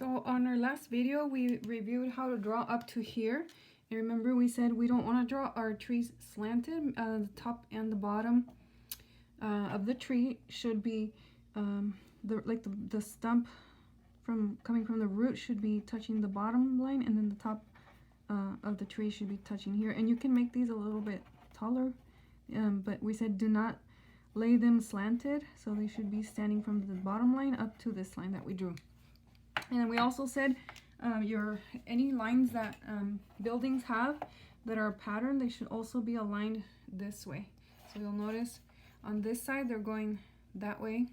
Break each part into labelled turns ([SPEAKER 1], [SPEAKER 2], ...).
[SPEAKER 1] So on our last video, we reviewed how to draw up to here. And remember we said we don't want to draw our trees slanted. The top and the bottom of the tree should be, the stump coming from the root should be touching the bottom line, and then the top of the tree should be touching here. And you can make these a little bit taller, but we said do not lay them slanted, so they should be standing from the bottom line up to this line that we drew. And we also said any lines that buildings have that are a pattern, they should also be aligned this way. So you'll notice on this side they're going that way.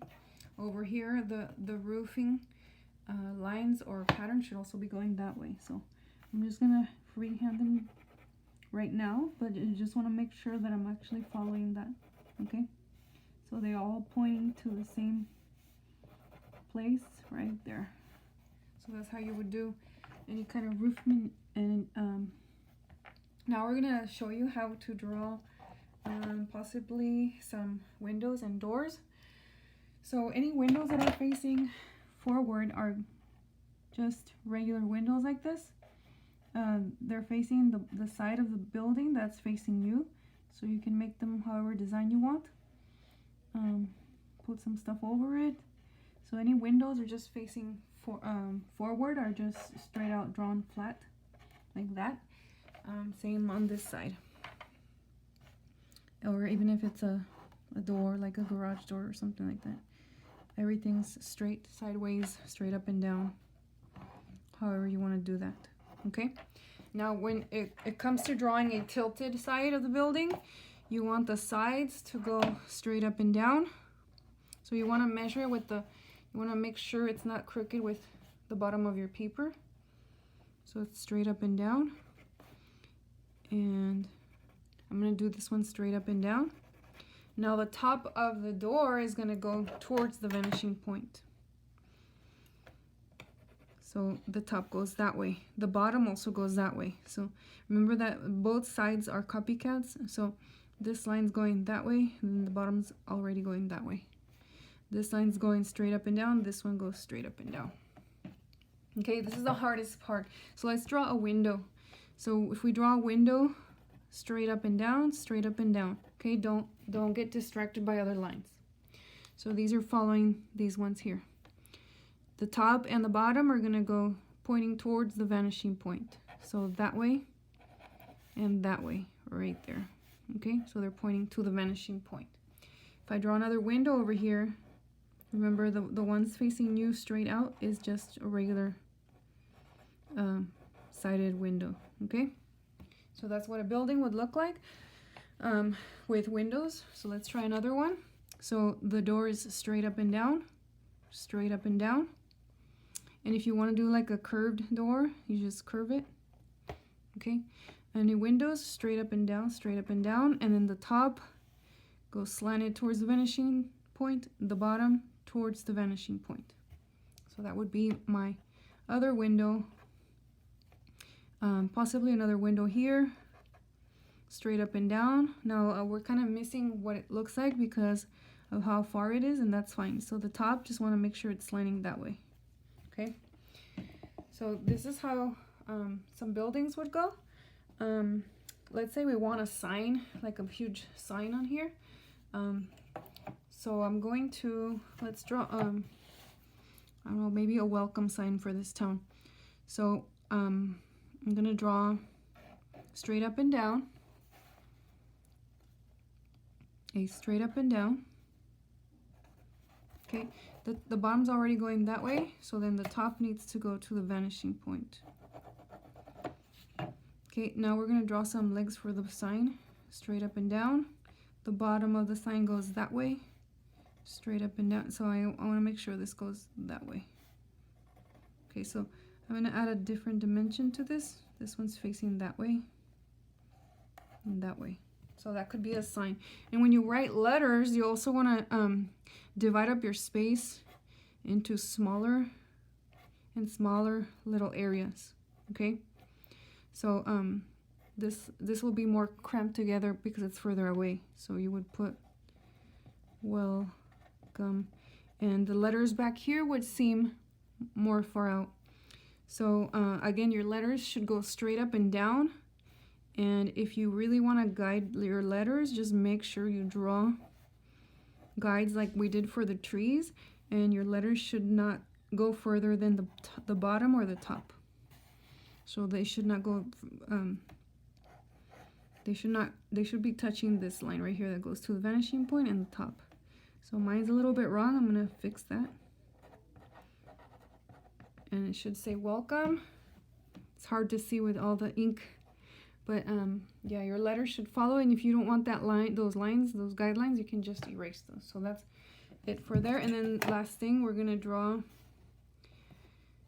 [SPEAKER 1] Over here the roofing lines or pattern should also be going that way. So I'm just gonna freehand them right now, but I just want to make sure that I'm actually following that. Okay, so they're all pointing to the same place right there. So that's how you would do any kind of roofing. And now we're gonna show you how to draw possibly some windows and doors. So any windows that are facing forward are just regular windows like this. They're facing the side of the building that's facing you, so you can make them however design you want. Put some stuff over it. So any windows are just facing forward are just straight out drawn flat like that. Same on this side, or even if it's a door like a garage door or something like that, everything's straight, sideways, straight up and down, however you want to do that. Okay, now when it comes to drawing a tilted side of the building, you want the sides to go straight up and down. So you want to measure it with you want to make sure it's not crooked with the bottom of your paper. So it's straight up and down. And I'm going to do this one straight up and down. Now the top of the door is going to go towards the vanishing point. So the top goes that way. The bottom also goes that way. So remember that both sides are copycats. So this line's going that way, and then the bottom's already going that way. This line's going straight up and down. This one goes straight up and down. Okay, this is the hardest part. So let's draw a window. So if we draw a window, straight up and down, straight up and down. Okay, don't get distracted by other lines. So these are following these ones here. The top and the bottom are gonna go pointing towards the vanishing point. So that way and that way, right there. Okay, so they're pointing to the vanishing point. If I draw another window over here, remember the ones facing you straight out is just a regular sided window. Okay, so that's what a building would look like with windows. So let's try another one. So the door is straight up and down, straight up and down. And if you want to do like a curved door, you just curve it. Okay, and the windows straight up and down, and then the top goes slanted towards the vanishing point, the bottom towards the vanishing point. So that would be my other window. Possibly another window here, straight up and down. Now we're kind of missing what it looks like because of how far it is, and that's fine. So the top, just want to make sure it's slanting that way. Okay, so this is how some buildings would go. Let's say we want a sign, like a huge sign on here. So I'm going to, let's draw, I don't know, maybe a welcome sign for this town. So I'm going to draw straight up and down, a straight up and down. Okay, the bottom's already going that way, so then the top needs to go to the vanishing point. Okay, now we're going to draw some legs for the sign, straight up and down. The bottom of the sign goes that way, straight up and down. So I want to make sure this goes that way. Okay, so I'm going to add a different dimension to this. This one's facing that way and that way. So that could be a sign. And when you write letters, you also want to divide up your space into smaller and smaller little areas. Okay, so this will be more cramped together because it's further away. So you would put welcome, and the letters back here would seem more far out. So again, your letters should go straight up and down. And if you really want to guide your letters, just make sure you draw guides like we did for the trees, and your letters should not go further than the bottom or the top. So they should not go, they should be touching this line right here that goes to the vanishing point and the top. So mine's a little bit wrong. I'm gonna fix that. And it should say welcome. It's hard to see with all the ink. But yeah, your letters should follow, and if you don't want that line, those guidelines, you can just erase those. So that's it for there. And then last thing, we're gonna draw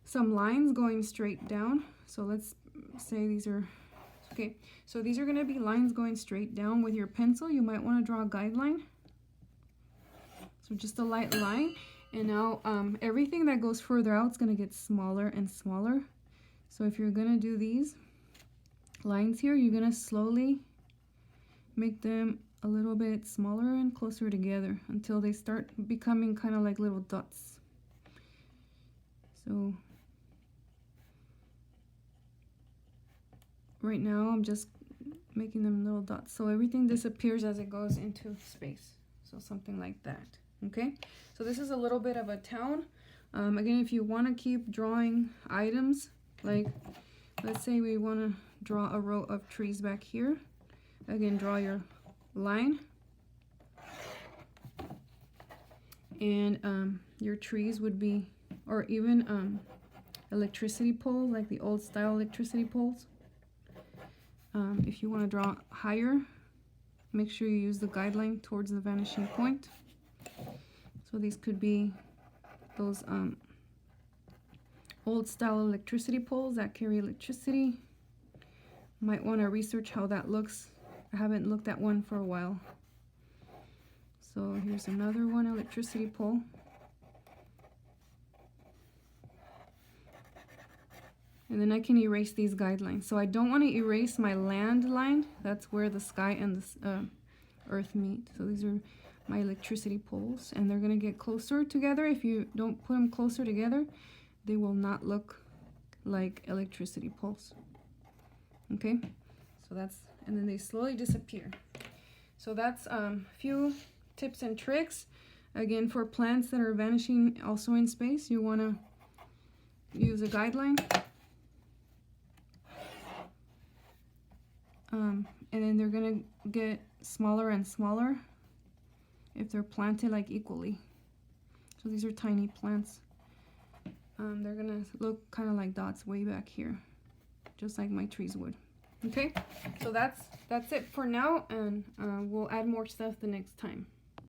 [SPEAKER 1] some lines going straight down. So let's say these are, okay, so these are gonna be lines going straight down. With your pencil, you might wanna draw a guideline. So just a light line. And now everything that goes further out is gonna get smaller and smaller. So if you're gonna do these lines here, you're gonna slowly make them a little bit smaller and closer together until they start becoming kind of like little dots. So right now I'm just making them little dots, so everything disappears as it goes into space. So something like that. Okay, so this is a little bit of a town. Again, if you want to keep drawing items, like let's say we want to draw a row of trees back here. Again, draw your line. And your trees would be, or even electricity poles, like the old style electricity poles. If you want to draw higher, make sure you use the guideline towards the vanishing point. So these could be those old style electricity poles that carry electricity. Might want to research how that looks. I haven't looked at one for a while. So here's another one, electricity pole. And then I can erase these guidelines. So I don't want to erase my land line. That's where the sky and the earth meet. So these are my electricity poles, and they're going to get closer together. If you don't put them closer together, they will not look like electricity poles. Okay, so that's, and then they slowly disappear. So that's a few tips and tricks. Again, for plants that are vanishing also in space, you want to use a guideline. And then they're going to get smaller and smaller if they're planted like equally. So these are tiny plants. They're going to look kind of like dots way back here, just like my trees would. Okay, so that's it for now, and we'll add more stuff the next time.